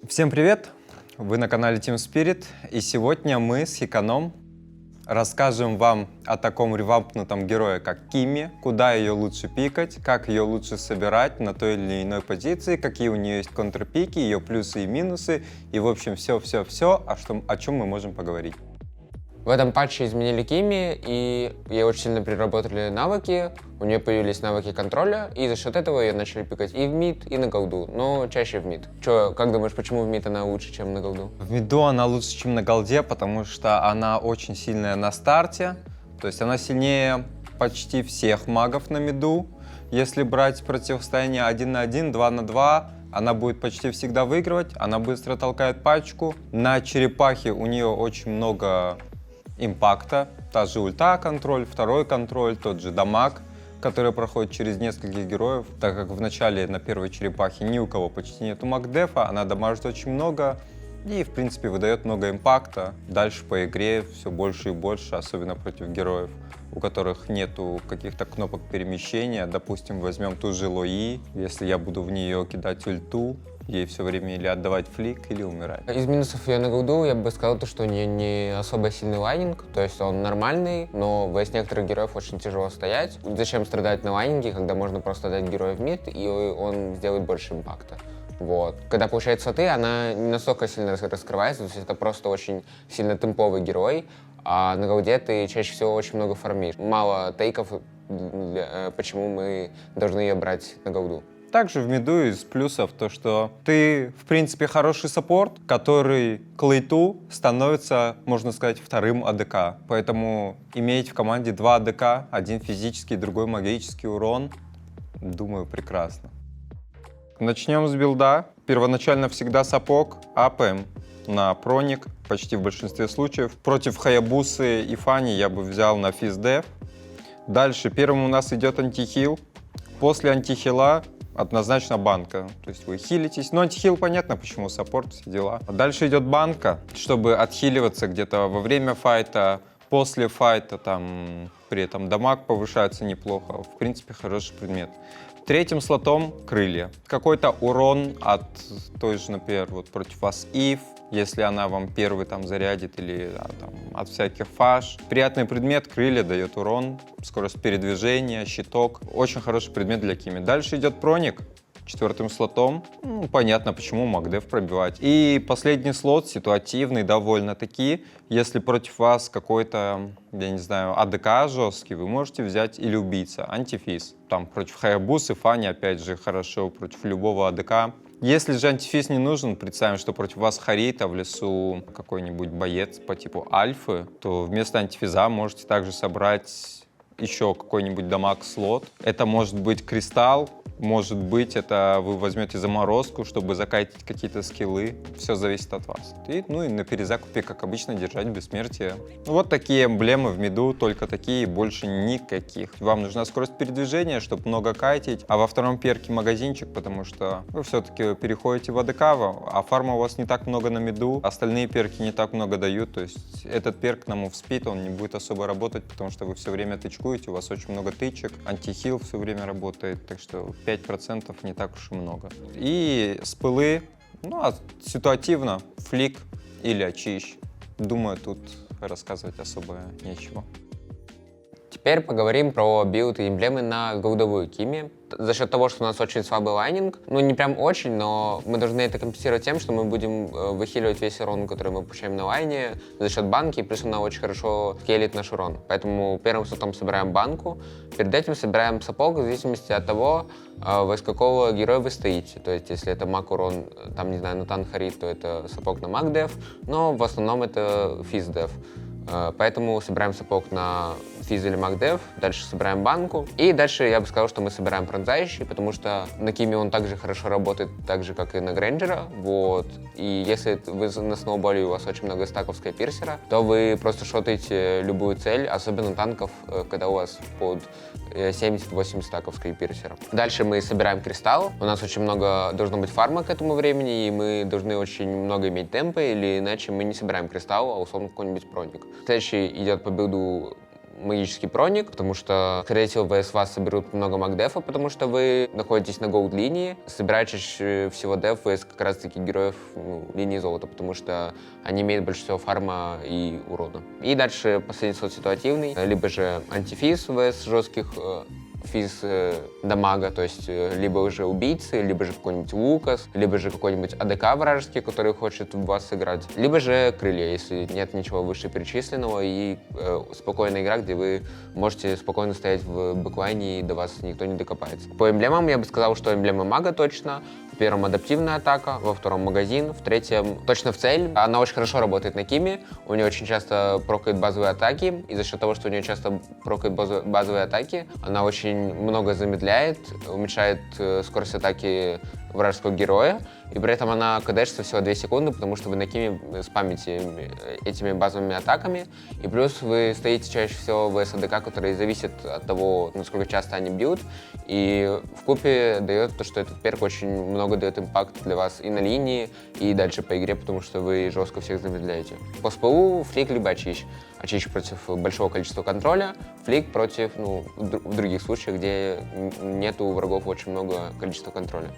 Всем привет! Вы на канале Team Spirit, и сегодня мы с Хиканом расскажем вам о таком ревампнутом герое, как Кимми, куда ее лучше пикать, как ее лучше собирать на той или иной позиции, какие у нее есть контрпики, ее плюсы и минусы, и в общем все, о чем мы можем поговорить. В этом патче изменили Кимми, и ей очень сильно переработали навыки, у нее появились навыки контроля, и за счет этого ее начали пикать и в мид, и на голду, но чаще в мид. Как думаешь, почему в мид она лучше, чем на голду? В миду она лучше, чем на голде, потому что она очень сильная на старте, то есть она сильнее почти всех магов на миду. Если брать противостояние 1 на 1, 2 на 2, она будет почти всегда выигрывать, она быстро толкает пачку. На черепахе у нее очень много импакта, та же ульта контроль, второй контроль, тот же дамаг, который проходит через нескольких героев, так как в начале на первой черепахе ни у кого почти нету макдефа, она дамажит очень много и в принципе выдает много импакта. Дальше по игре все больше и больше, особенно против героев, у которых нету каких-то кнопок перемещения. Допустим, возьмем ту же Лои, если я буду в нее кидать ульту, ей все время или отдавать флик, или умирать. Из минусов ее на голду я бы сказал, что у нее не особо сильный лайнинг, то есть он нормальный, но в некоторых героев очень тяжело стоять. Зачем страдать на лайнинге, когда можно просто дать героя в мид, и он сделает больше импакта. Вот. Когда получает соты, она не настолько сильно раскрывается, то есть это просто очень сильно темповый герой, а на голде ты чаще всего очень много фармишь. Мало тейков, почему мы должны ее брать на голду. Также в миду из плюсов то, что ты, в принципе, хороший саппорт, который к лейту становится, можно сказать, вторым АДК. Поэтому иметь в команде два АДК, один физический, другой магический урон, думаю, прекрасно. Начнем с билда. Первоначально всегда сапог, АПМ на проник, почти в большинстве случаев. Против Хаябусы и Фани я бы взял на физдев. Дальше первым у нас идет антихил. После антихила однозначно банка, то есть вы хилитесь. Но антихил понятно, почему саппорт, все дела. Дальше идет банка, чтобы отхиливаться где-то во время файта, после файта, там при этом дамаг повышается неплохо. В принципе, хороший предмет. Третьим слотом крылья. Какой-то урон от той же, например, вот против вас Ив, если она вам первый там зарядит, или там, от всяких фаш. Приятный предмет, крылья, дает урон, скорость передвижения, щиток. Очень хороший предмет для Кимми. Дальше идет проник. Четвертым слотом, понятно, почему макдеф пробивать. И последний слот, ситуативный довольно-таки. Если против вас какой-то, я не знаю, АДК жесткий, вы можете взять или убийца, антифиз. Там против Хаябусы, Фани, опять же, хорошо, против любого АДК. Если же антифиз не нужен, представим, что против вас Харита в лесу какой-нибудь боец по типу Альфы, то вместо антифиза можете также собрать еще какой-нибудь дамаг-слот. Это может быть кристалл, может быть, это вы возьмете заморозку, чтобы закайтить какие-то скиллы. Все зависит от вас. И на перезакупе, как обычно, держать бессмертие. Вот такие эмблемы в миду, только такие, больше никаких. Вам нужна скорость передвижения, чтобы много кайтить, а во втором перке магазинчик, потому что вы все-таки переходите в АДК, а фарма у вас не так много на миду, остальные перки не так много дают, то есть этот перк на мувспид, он не будет особо работать, потому что вы все время тычкуете, у вас очень много тычек, антихил все время работает, так что 5% не так уж и много. И спылы, а ситуативно, флик или очищ. Думаю, тут рассказывать особо нечего. Теперь поговорим про билд и эмблемы на голдовую Кимми. За счет того, что у нас очень слабый лайнинг, не прям очень, но мы должны это компенсировать тем, что мы будем выхиливать весь урон, который мы получаем на лайне за счет банки, плюс она очень хорошо скейлит наш урон. Поэтому первым слотом собираем банку, перед этим собираем сапог в зависимости от того, из какого героя вы стоите. То есть, если это маг урон, там, не знаю, Натан Харит, то это сапог на маг-деф, но в основном это физ-деф. Поэтому собираем сапог на физ или макдев, дальше собираем банку. И дальше я бы сказал, что мы собираем пронзающий, потому что на Кимми он также хорошо работает, так же, как и на Грейнджера. Вот. И если вы на сноуболе у вас очень много стаков Скайпирсера, то вы просто шотаете любую цель, особенно танков, когда у вас под 70-80 стаков Скайпирсера. Дальше мы собираем кристалл. У нас очень много должно быть фарма к этому времени, и мы должны очень много иметь темпа, или иначе мы не собираем кристалл, а условно какой-нибудь проник. Следующий идет по билду магический проник, потому что, скорее всего, ВС вас соберут много макдефа, потому что вы находитесь на голд-линии, собирать чаще всего деф ВС как раз-таки героев линии золота, потому что они имеют больше всего фарма и урона. И дальше последний слот ситуативный, либо же антифиз ВС жестких физ дамага, то есть либо уже убийцы, либо же какой-нибудь Лукас, либо же какой-нибудь АДК вражеский, который хочет в вас играть, либо же крылья, если нет ничего вышеперечисленного, и спокойная игра, где вы можете спокойно стоять в бэклайне и до вас никто не докопается. По эмблемам я бы сказал, что эмблема мага точно, в первом адаптивная атака, во втором магазин, в третьем точно в цель. Она очень хорошо работает на Киме, у нее очень часто прокает базовые атаки, и за счет того, что у нее часто прокает базовые атаки, она очень много замедляет, уменьшает скорость атаки вражеского героя, и при этом она кдэшится всего 2 секунды, потому что вы на Киме спамите этими базовыми атаками, и плюс вы стоите чаще всего в СДК, который зависит от того, насколько часто они бьют, и вкупе дает то, что этот перк очень много дает импакт для вас и на линии, и дальше по игре, потому что вы жестко всех замедляете. По СПУ флик либо Ачищ. Ачищ против большого количества контроля, флик против, в других случаях, где нету у врагов очень много количества контроля.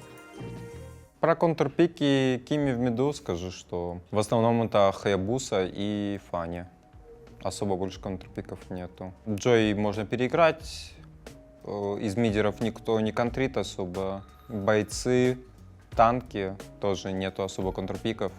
Про контрпики Кими в миду скажу, что в основном это Хаябуса и Фани. Особо больше контрпиков нету. Джой можно переиграть, из мидеров никто не контрит особо. Бойцы, танки тоже нету особо контрпиков.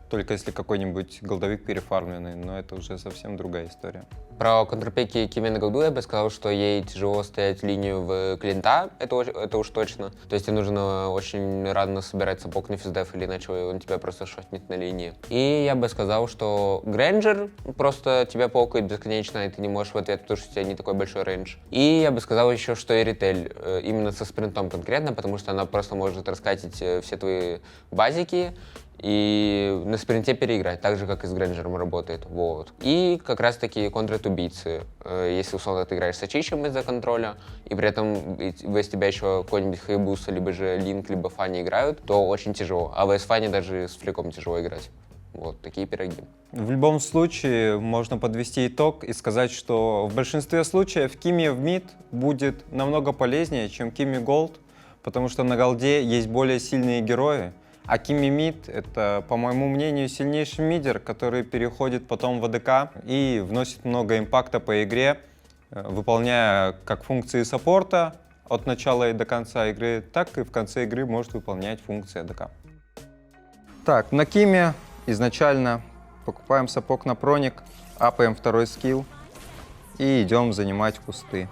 Только если какой-нибудь голдовик перефармленный, но это уже совсем другая история. Про контрпики Кими на голду я бы сказал, что ей тяжело стоять линию в клинта, это уж точно. То есть тебе нужно очень рано собирать сапог на физдеф, или иначе он тебя просто шотнет на линии. И я бы сказал, что Грэнджер просто тебя полкает бесконечно, и ты не можешь в ответ, потому что у тебя не такой большой рейндж. И я бы сказал еще, что и Ритель, именно со спринтом конкретно, потому что она просто может раскатить все твои базики, и на спринте переиграть, так же, как и с Грэнджером работает. Вот. И как раз-таки контрят убийцы. Если, условно, ты играешь с Ачищем из-за контроля, и при этом из тебя еще какой-нибудь Хайбуса, либо же Линк, либо Фанни играют, то очень тяжело. А в Фанни даже с фликом тяжело играть. Вот такие пироги. В любом случае можно подвести итог и сказать, что в большинстве случаев Кими в мид будет намного полезнее, чем Кими голд, потому что на голде есть более сильные герои. А Кими мид — это, по моему мнению, сильнейший мидер, который переходит потом в АДК и вносит много импакта по игре, выполняя как функции саппорта от начала и до конца игры, так и в конце игры может выполнять функции АДК. Так, на Киме изначально покупаем сапог на проник, апаем второй скилл и идем занимать кусты.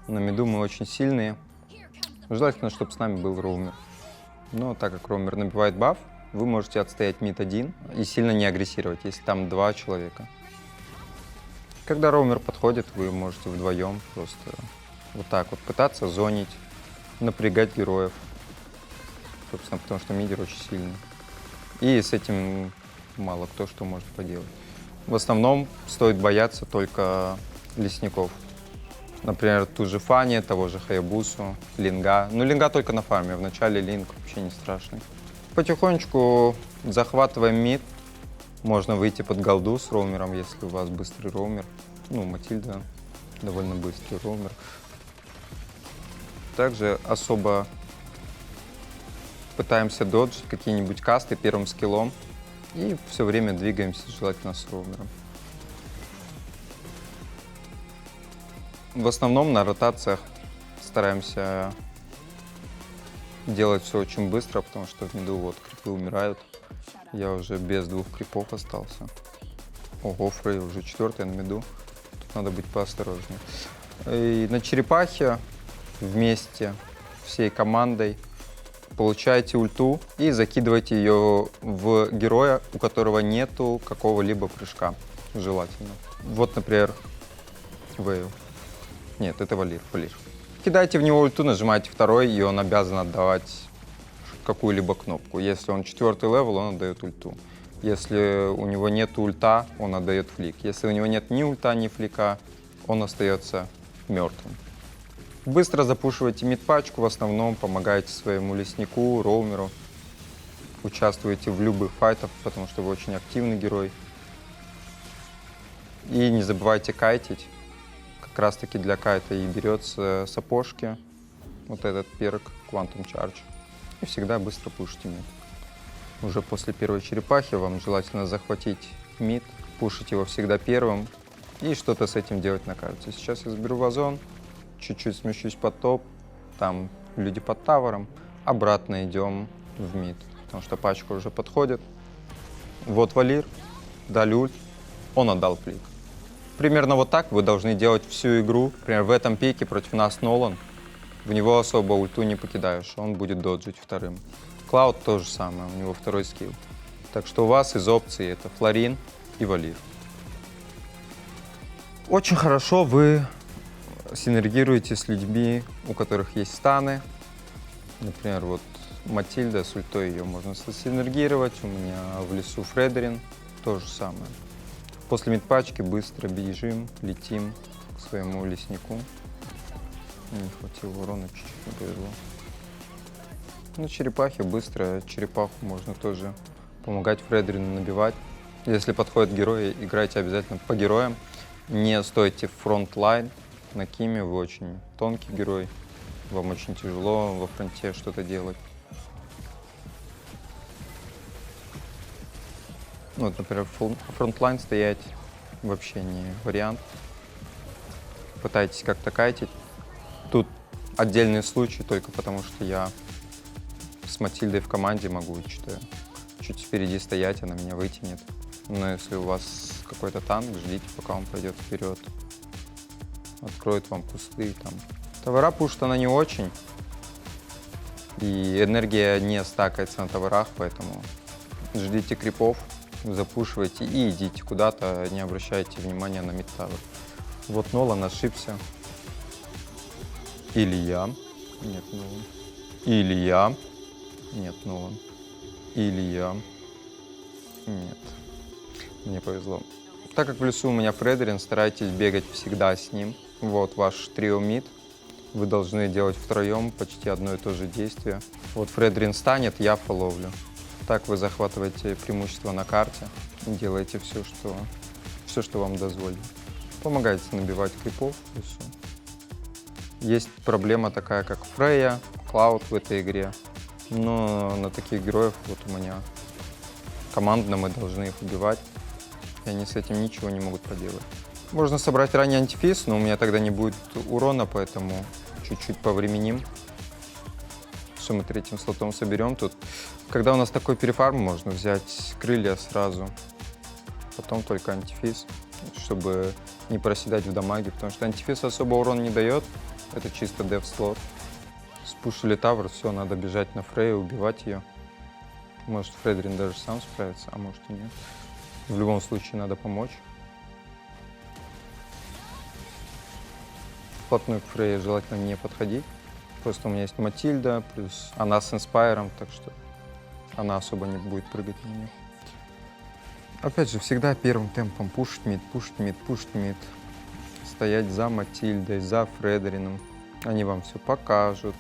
На миду мы очень сильные. Желательно, чтобы с нами был роумер. Но так как роумер набивает баф, вы можете отстоять мид один и сильно не агрессировать, если там 2 человека. Когда роумер подходит, вы можете вдвоем просто вот так вот пытаться зонить, напрягать героев. Собственно, потому что мидер очень сильный. И с этим мало кто что может поделать. В основном стоит бояться только лесников. Например, ту же Фанни, того же Хаябусу, Линга. Ну, Линга только на фарме, в начале Линг вообще не страшный. Потихонечку захватываем мид. Можно выйти под голду с роумером, если у вас быстрый роумер. Ну, Матильда довольно быстрый роумер. Также особо пытаемся доджить какие-нибудь касты первым скиллом. И все время двигаемся, желательно с роумером. В основном на ротациях стараемся делать все очень быстро, потому что в миду вот крипы умирают. Я уже без 2 крипов остался. Ого, Фрей уже 4-й на миду. Тут надо быть поосторожнее. И на черепахе вместе всей командой получаете ульту и закидываете ее в героя, у которого нету какого-либо прыжка, желательно. Вот, например, Вейл. Нет, это Валир. Кидайте в него ульту, нажимаете второй, и он обязан отдавать какую-либо кнопку. Если он 4-й левел, он отдает ульту. Если у него нет ульта, он отдает флик. Если у него нет ни ульта, ни флика, он остается мертвым. Быстро запушивайте мидпачку, в основном помогаете своему леснику, роумеру. Участвуете в любых файтах, потому что вы очень активный герой. И не забывайте кайтить. как раз таки для кайта и берется сапожки, вот этот перк Quantum Charge, и всегда быстро пушите мид. Уже после первой черепахи вам желательно захватить мид, пушить его всегда первым и что-то с этим делать на карте. Сейчас я заберу вазон, чуть-чуть смещусь под топ, там люди под тавером, обратно идем в мид, потому что пачка уже подходит. Вот Валир, дали ульт, он отдал флик. Примерно вот так вы должны делать всю игру. Например, в этом пике против нас Нолан, в него особо ульту не покидаешь, он будет доджить вторым. Клауд то же самое, у него второй скилл. Так что у вас из опций это Флорин и Валир. Очень хорошо вы синергируете с людьми, у которых есть станы. Например, вот Матильда с ультой ее можно синергировать. У меня в лесу Фредерин то же самое. После мидпачки быстро бежим, летим к своему леснику. Не хватило урона, чуть-чуть не повезло. На черепахе быстро, черепаху можно тоже помогать Фредерину набивать. Если подходят герои, играйте обязательно по героям. Не стойте в фронт-лайн. На Киме вы очень тонкий герой. Вам очень тяжело во фронте что-то делать. Ну, вот, например, фронтлайн стоять вообще не вариант. Пытайтесь как-то кайтить. Тут отдельный случай, только потому что я с Матильдой в команде могу что-то чуть впереди стоять, она меня вытянет. Но если у вас какой-то танк, ждите, пока он пойдет вперед. Откроет вам кусты там. Товара пушит она не очень. И энергия не стакается на товарах, поэтому ждите крипов, запушивайте и идите куда-то, не обращайте внимания на мид-тавер. Вот Нолан ошибся. Или я. Нет, Нолан. Или я. Нет, Нолан. Или я. Нет. Мне повезло. Так как в лесу у меня Фредерин, старайтесь бегать всегда с ним. Вот ваш трио мид. Вы должны делать втроем почти одно и то же действие. Вот Фредерин станет, я фоловлю. Так вы захватываете преимущество на карте и делаете все, что вам дозволено. Помогайте набивать крипов в лесу. Есть проблема такая, как Фрея, Клауд в этой игре. Но на таких героев вот у меня командно мы должны их убивать. И они с этим ничего не могут поделать. Можно собрать ранний антифиз, но у меня тогда не будет урона, поэтому чуть-чуть повременим. Что мы третьим слотом соберем тут. Когда у нас такой перефарм, можно взять крылья сразу. Потом только антифиз, чтобы не проседать в дамаге, потому что антифиз особо урон не дает. Это чисто деф-слот. Спушили тавр, все, надо бежать на Фрею, убивать ее. Может, Фредерин даже сам справится, а может и нет. В любом случае надо помочь. Вплотную к Фрейе желательно не подходить. Просто у меня есть Матильда, плюс она с инспайром, так что она особо не будет прыгать на нее. Опять же, всегда первым темпом пушить мид, пушить мид, пушить мид. Стоять за Матильдой, за Фредерином. Они вам все покажут.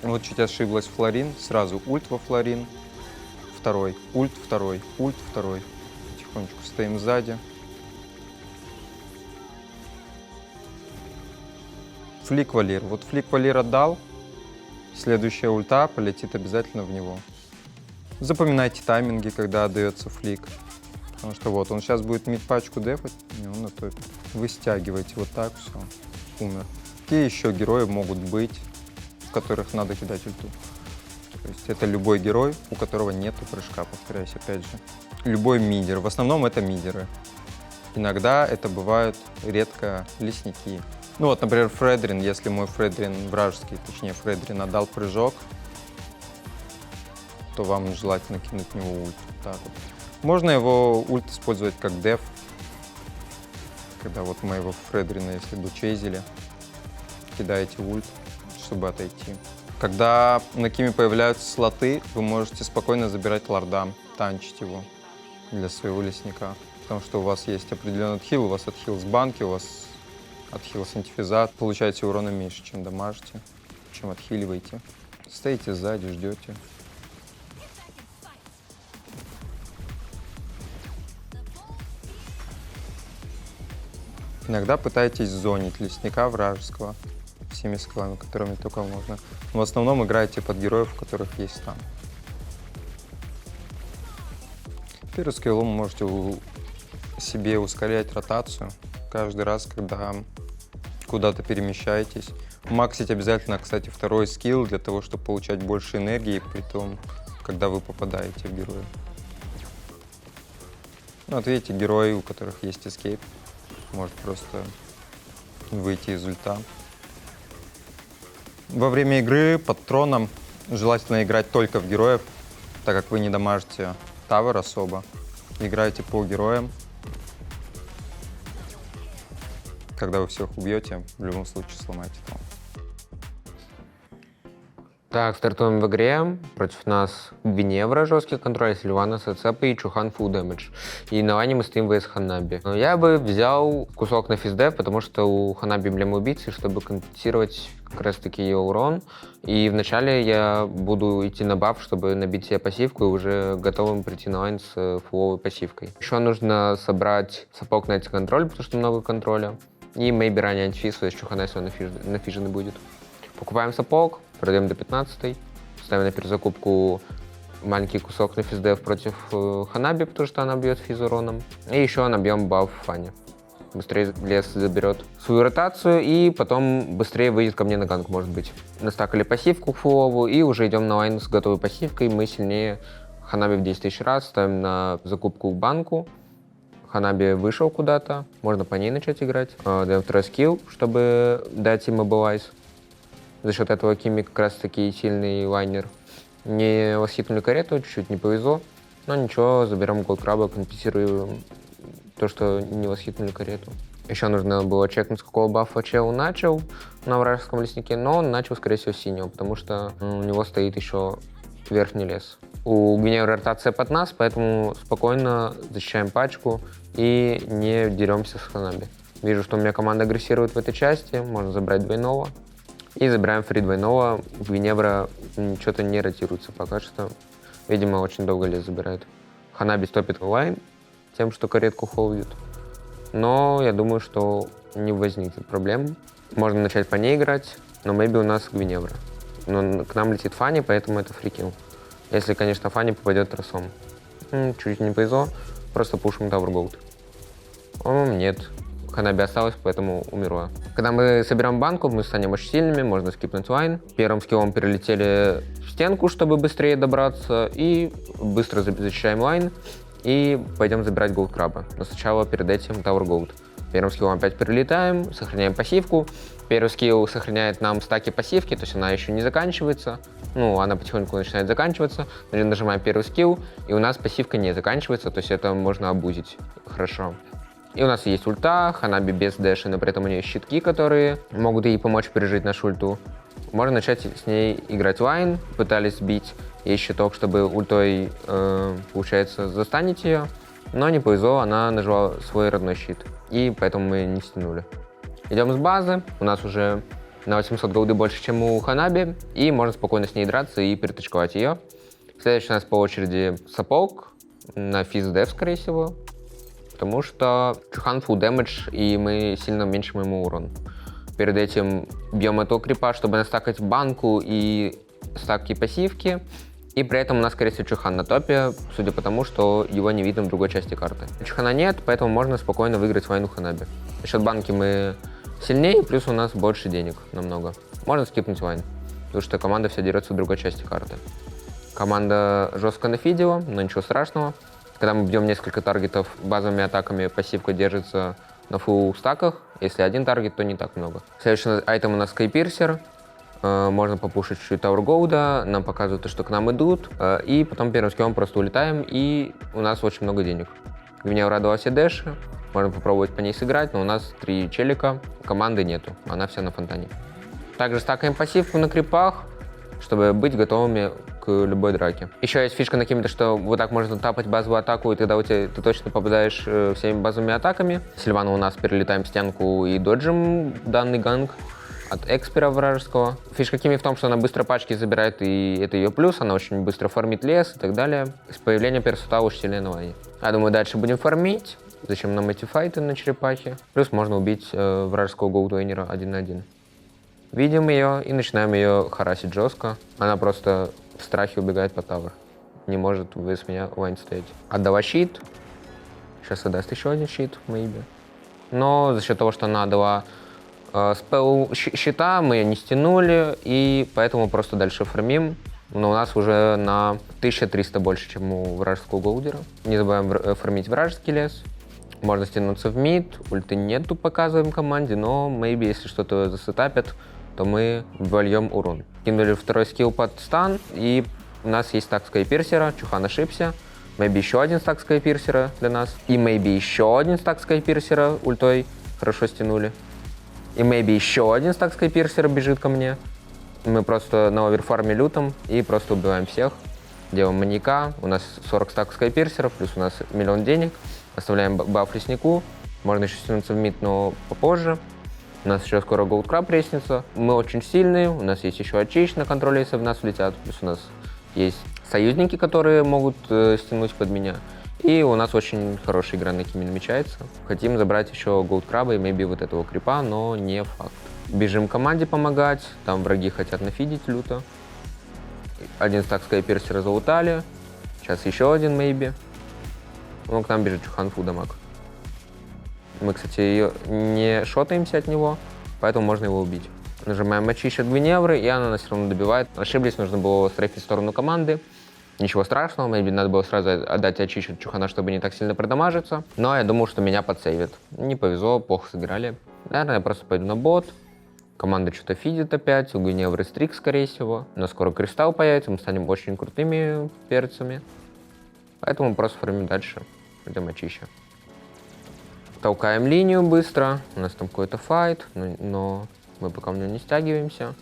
Вот чуть ошиблась Флорин, сразу ульт во Флорин, второй, ульт второй, ульт второй. Потихонечку стоим сзади. Флик Валир. Вот флик Валир отдал, следующая ульта полетит обязательно в него. Запоминайте тайминги, когда отдается флик. Потому что вот он сейчас будет мид-пачку дефать, и он на топе. Вы стягиваете вот так, все, умер. Какие еще герои могут быть, в которых надо кидать ульту? То есть это любой герой, у которого нету прыжка, повторяюсь опять же. Любой мидер, в основном это мидеры. Иногда это бывают редко лесники. Ну вот, например, Фредерин, если мой Фредерин вражеский, точнее Фредерин отдал прыжок, то вам желательно кинуть в него ульт. Так вот. Можно его ульт использовать как деф, когда вот моего Фредерина, если бы чейзили, кидаете ульт, чтобы отойти. Когда на Киме появляются слоты, вы можете спокойно забирать лорда, танчить его для своего лесника. Потому что у вас есть определенный отхил, у вас отхил с банки, у вас отхил с антифиза. Получаете урона меньше, чем дамажите, чем отхиливаете. Стоите сзади, ждете. Иногда пытайтесь зонить лесника вражеского всеми скиллами, которыми только можно. Но в основном играйте под героев, у которых есть стан. Первым скиллом можете себе ускорять ротацию каждый раз, когда куда-то перемещаетесь. Максить обязательно, кстати, второй скилл для того, чтобы получать больше энергии, при том, когда вы попадаете в героя. Ну, вот видите, герои, у которых есть эскейп, может просто выйти из ульта. Во время игры под троном желательно играть только в героев, так как вы не дамажите тавер особо. Играйте по героям. Когда вы всех убьете, в любом случае сломайте трон. Так, стартуем в игре. Против нас Гвиневра, жесткий контроль, Сильвана, СЦП и Чухан Full Damage. И на лане мы стоим vs Ханаби. Но я бы взял кусок на физдев, потому что у Ханаби эмблема убийцы, чтобы компенсировать как раз таки ее урон. И вначале я буду идти на баф, чтобы набить себе пассивку и уже готовым прийти на лайн с фуловой пассивкой. Еще нужно собрать сапог на эти контроль, потому что много контроля. И мейби ранее антифису, если Чухана если он нафиженный будет. Покупаем сапог, продаем до 15, ставим на перезакупку маленький кусок на физдев против Ханаби, потому что она бьет физ уроном. И еще набьем баф Фане. Быстрее лес заберет свою ротацию и потом быстрее выйдет ко мне на ганг, может быть. Настакали пассивку фуловую и уже идем на лайн с готовой пассивкой. Мы сильнее Ханаби в 10 тысяч раз, ставим на закупку банку. Ханаби вышел куда-то, можно по ней начать играть. Даем второй скилл, чтобы дать им Mobilize. За счет этого Кими как раз таки сильный лайнер. Не восхитнули карету, чуть-чуть не повезло. Но ничего, заберем голдкраба, компенсируем то, что не восхитнули карету. Еще нужно было чекнуть, с какого бафа чел начал на вражеском леснике, но он начал, скорее всего, с синего, потому что у него стоит еще верхний лес. У Гвиневры ротация под нас, поэтому спокойно защищаем пачку и не деремся с Ханаби. Вижу, что у меня команда агрессирует в этой части, можно забрать двойного. И забираем фри двойного. Гвиневра что-то не ротируется пока что. Видимо, очень долго лес забирает. Ханаби стопит лайн тем, что каретку холдит. Но я думаю, что не возникнет проблем. Можно начать по ней играть, но maybe у нас Гвиневра. Но к нам летит Фанни, поэтому это фрикил. Если, конечно, Фанни попадет тросом. Чуть не повезло, просто пушим Tower Gold. Нет. Ханаби осталось, поэтому умерла. Когда мы соберем банку, мы станем очень сильными, можно скипнуть лайн. Первым скиллом перелетели в стенку, чтобы быстрее добраться, и быстро защищаем лайн, и пойдем забирать голдкраба. Но сначала перед этим Tower Gold. Первым скиллом опять перелетаем, сохраняем пассивку. Первый скилл сохраняет нам стаки пассивки, то есть она еще не заканчивается. Ну, она потихоньку начинает заканчиваться. Мы нажимаем первый скилл, и у нас пассивка не заканчивается, то есть это можно обузить хорошо. И у нас есть ульта, Ханаби без дэша, но при этом у нее есть щитки, которые могут ей помочь пережить нашу ульту. Можно начать с ней играть лайн, пытались сбить ей щиток, чтобы ультой, получается, застанить ее. Но не повезло, она нажала свой родной щит, и поэтому мы не стянули. Идем с базы, у нас уже на 800 голды больше, чем у Ханаби, и можно спокойно с ней драться и переточковать ее. Следующий у нас по очереди сапог на физ-дев, скорее всего. Потому что Чухан full damage, и мы сильно уменьшим ему урон. Перед этим бьем этого крипа, чтобы настакать банку и стаки пассивки. И при этом у нас, скорее всего, Чухан на топе, судя по тому, что его не видно в другой части карты. Чухана нет, поэтому можно спокойно выиграть войну Ханаби. За счет банки мы сильнее, плюс у нас больше денег намного. Можно скипнуть вайн, потому что команда вся дерется в другой части карты. Команда жестко нафидила, но ничего страшного. Когда мы бьем несколько таргетов базовыми атаками, пассивка держится на фулл стаках. Если один таргет, то не так много. Следующий айтем у нас Скайпирсер. Можно попушить чуть Tower Gold. Нам показывают, что к нам идут. И потом первым скиллом просто улетаем, и у нас очень много денег. Меня радовала все дэши. Можно попробовать по ней сыграть, но у нас 3 челика. Команды нету, она вся на фонтане. Также стакаем пассивку на крипах, чтобы быть готовыми к любой драке. Еще есть фишка на Кимите, что вот так можно тапать базовую атаку, и тогда ты точно попадаешь всеми базовыми атаками. Сильвана у нас перелетаем стенку и доджим данный ганг от экспера вражеского. Фишка Кими в том, что она быстро пачки забирает, и это ее плюс, она очень быстро фармит лес и так далее. С появлением персута очень сильная на лайне. Я думаю, дальше будем фармить. Зачем нам эти файты на черепахе? Плюс можно убить вражеского голдвейнера 1 на 1. Видим ее и начинаем ее харасить жестко. Она просто в страхе убегает по тавер. Не может с меня лайн стоять. Отдала щит. Сейчас отдаст еще один щит, maybe. Но за счет того, что она отдала спелл щита, мы ее не стянули, и поэтому просто дальше фармим. Но у нас уже на 1300 больше, чем у вражеского голдера. Не забываем фармить вражеский лес. Можно стянуться в мид, ульты нету, показываем команде, но maybe если что-то засетапят, то мы вольем урон. Кинули второй скилл под стан, и у нас есть стак скайпирсера, Чухан ошибся. Maybe еще один стак скайпирсера для нас. И maybe еще один стак скайпирсера ультой хорошо стянули. И maybe еще один стак скайпирсера бежит ко мне. Мы просто на оверфарме лютом и просто убиваем всех. Делаем маньяка, у нас 40 стак скайпирсеров, плюс у нас миллион денег. Оставляем баф леснику, можно еще стянуться в мид, но попозже. У нас еще скоро голдкраб реснится. Мы очень сильные, у нас есть еще очищ на контроле, если в нас влетят. Плюс у нас есть союзники, которые могут стянуть под меня. И у нас очень хорошая игра на Киме намечается. Хотим забрать еще голдкраба и maybe вот этого крипа, но не факт. Бежим команде помогать, там враги хотят нафидить люто. Один стак скайпирсера залутали, сейчас еще один maybe. Ну, к нам бежит Чуханфу дамаг. Мы, кстати, не шотаемся от него, поэтому можно его убить. Нажимаем очищ от Гвиневры, и она нас все равно добивает. Ошиблись, нужно было стрейфить в сторону команды. Ничего страшного, maybe надо было сразу отдать очищ от Чухана, чтобы не так сильно продамажиться. Но я думал, что меня подсейвят. Не повезло, плохо сыграли. Наверное, я просто пойду на бот. Команда что-то фидит опять, у Гвиневры стрик, скорее всего. У нас скоро кристалл появится, мы станем очень крутыми перцами. Поэтому просто фармим дальше. Идем очища. Толкаем линию быстро. У нас там какой-то файт, но мы пока в него не стягиваемся.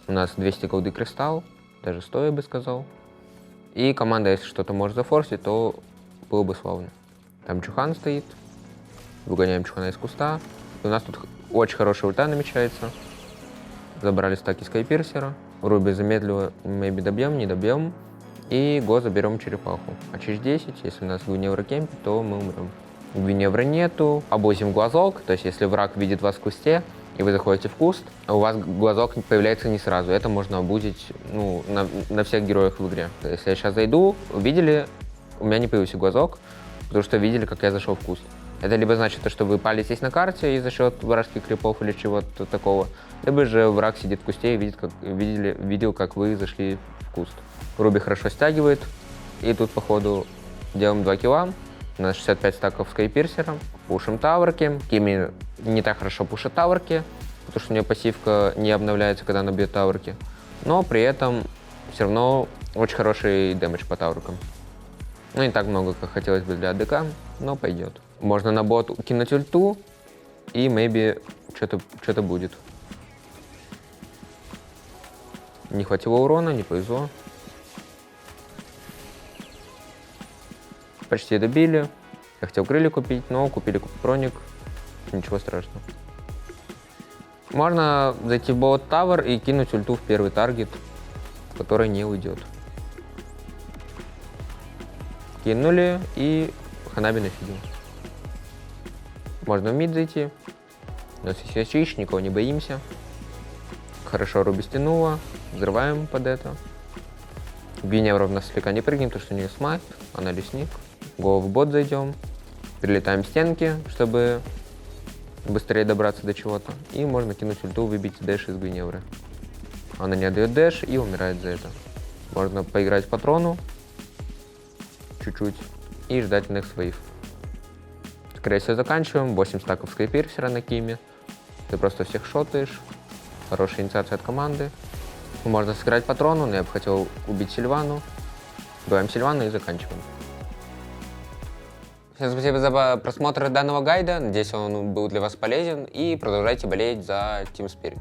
У нас 200 голды кристалл, даже 100, я бы сказал. И команда, если что-то может зафорсить, то было бы славно. Там Чухан стоит. Выгоняем Чухана из куста. И у нас тут очень хорошая ульта намечается. Забрали стаки скайпирсера. Руби замедлила, maybe добьем, не добьем. И го заберем черепаху. А через 10, если у нас Гвиневра кемпит, то мы умрем. Гвиневры нету. Обозим глазок, то есть если враг видит вас в кусте, и вы заходите в куст, а у вас глазок появляется не сразу. Это можно обузить на всех героях в игре. Если я сейчас зайду, видели, у меня не появился глазок, потому что видели, как я зашел в куст. Это либо значит, что вы палитесь на карте и за счет вражеских крипов или чего-то такого, либо же враг сидит в кусте и видел, как вы зашли в куст. Руби хорошо стягивает, и тут, походу, делаем 2 килла. У нас 65 стаков скайпирсера. Пушим таверки. Кими не так хорошо пушит таверки, потому что у нее пассивка не обновляется, когда она бьет таверки. Но при этом все равно очень хороший дэмэдж по таверкам. Ну, не так много, как хотелось бы для АДК, но пойдет. Можно на бот кинуть ульту, и maybe что-то будет. Не хватило урона, не повезло. Почти добили. Я хотел крылья купить, но купили купроник. Ничего страшного. Можно зайти в бот тавер и кинуть ульту в первый таргет, который не уйдет. Кинули и Ханаби нафидил. Можно в мид зайти. У нас есть очищ, никого не боимся. Хорошо Руби стянула. Взрываем под это. Гвиневра в нас слегка не прыгнет, потому что у нее смайт, она лесник. Го в бот зайдем. Прилетаем стенки, чтобы быстрее добраться до чего-то. И можно кинуть ульту, выбить дэш из Гвиневры. Она не отдает дэш и умирает за это. Можно поиграть в патрону. Чуть-чуть. И ждать next wave. Скорее всего заканчиваем. 8 стаков скайпирсера на Киме. Ты просто всех шотаешь. Хорошая инициация от команды. Можно сыграть патрону, но я бы хотел убить Сильвану. Убиваем Сильвану и заканчиваем. Всем спасибо за просмотр данного гайда. Надеюсь, он был для вас полезен. И продолжайте болеть за Team Spirit.